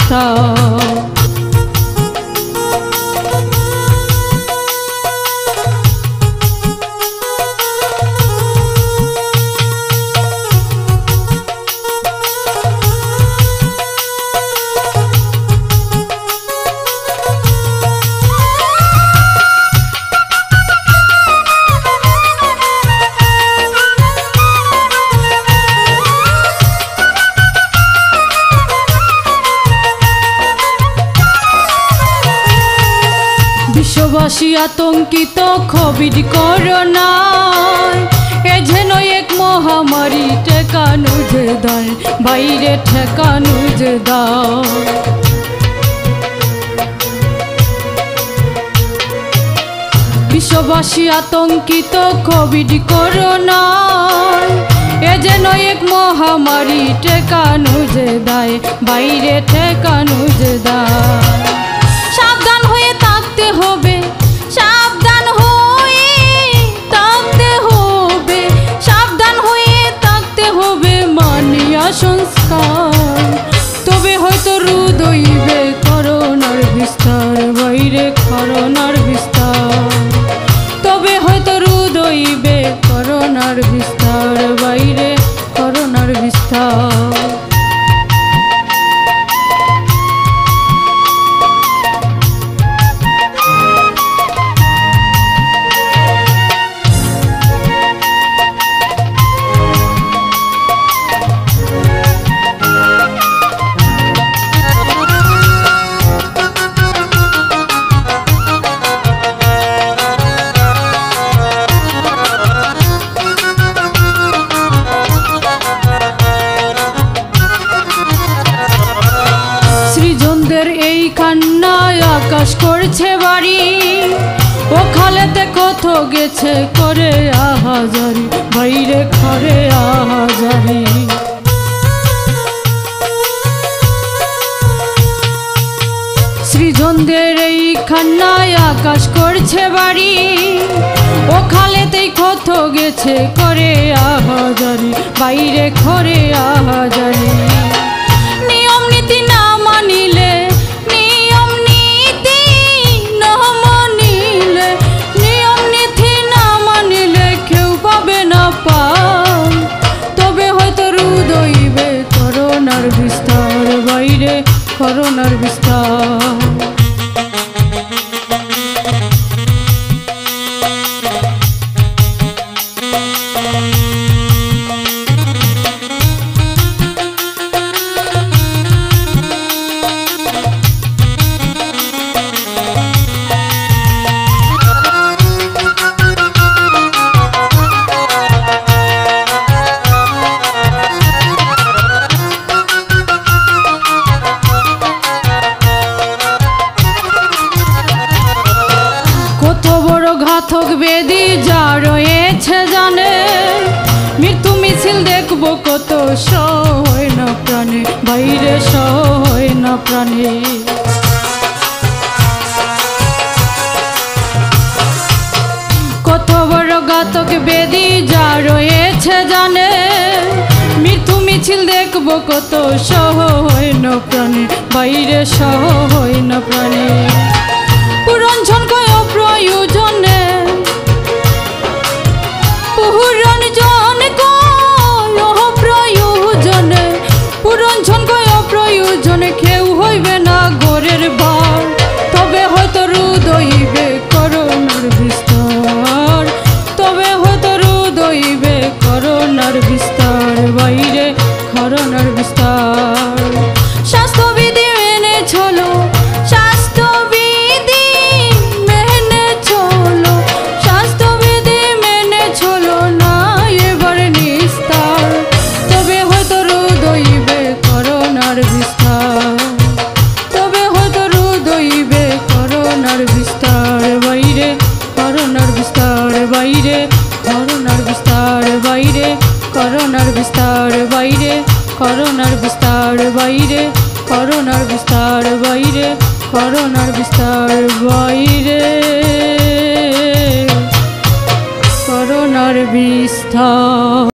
বিস্তার। বিশ্ববাসী আতঙ্কিত কোভিড করোনায়, এ যেন এক মহামারী, ঠেকানো যে দায়, বাইরে ঠেকানো যে দায়। বিশ্ববাসী আতঙ্কিত কোভিড করোনায়, এ যেন এক মহামারী, ঠেকানো যে দায়, বাইরে ঠেকানো যে দায়। সাবধান হয়ে থাকতে হবে, সাবধান হয়ে থাকতে হবে, সাবধান হয়ে থাকতে হবে, মানিয়া সংস্কার। তবে হয়তো রোধ হইবে করোনার বিস্তার, বাইরে করোনার বিস্তার। তবে হয়তো রোধ হইবে করোনার বিস্তার, বাইরে করোনার বিস্তার। এই কান্নায় আকাশ করছে বাড়ি, ও খালেতে কত গেছে করে আহাজারি, বাইরে করে আহাজারি। সৃজনদের এই কান্নায় আকাশ করছে বাড়ি, ও খালেতেই কত গেছে করে আহাজারি, বাইরে করে আহাজারি। নিয়ম নীতি না মানিলে, নিয়ম নীতি না মানিলে, নিয়ম নীতি না মানিলে কেউ পাবে না পার। তবে হয়তো রোধ হইবে করোনার বিস্তার, বাইরে করোনার বিস্তার। ঘাতক বেদি যা রয়েছে জানে, মৃত্যু মিছিল দেখবো কত, সয় না প্রাণে, বাইরে সয় না প্রাণে। কত বড় ঘাতক বেদি যা রয়েছে জানে, মৃত্যু মিছিল দেখবো কত, সয় না প্রাণে, বাইরে সয় না প্রাণে। পুরঞ্জন কয় প্রয়োজনে, পুরঞ্জন কয় প্রয়োজনে, পুরঞ্জন কয় প্রয়োজনে, কেউ হইবে না ঘরের বার। তবে হয়তো রোধ হইবে করোনার বিস্তার, তবে হয়তো রোধ হইবে করোনার বিস্তার, বাইরে করোনার বিস্তার। স্বাস্থ্যবিধি মেনে চলো, স্বাস্থ্যবিধি মেনে চলো, স্বাস্থ্যবিধি মেনে চলো, না এবার নিস্তার। তবে হয়তো রোধ হইবে করোনার বিস্তার, তবে হয়তো রোধ হইবে করোনার বিস্তার, বাইরে করোনার বিস্তার, বাইরে করোনার বিস্তার, বাইরে করোনার বিস্তার, বাইরে করোনার বিস্তার, বাইরে করোনার বিস্তার, বাইরে করোনার বিস্তার, বাইরে করোনার বিস্তার।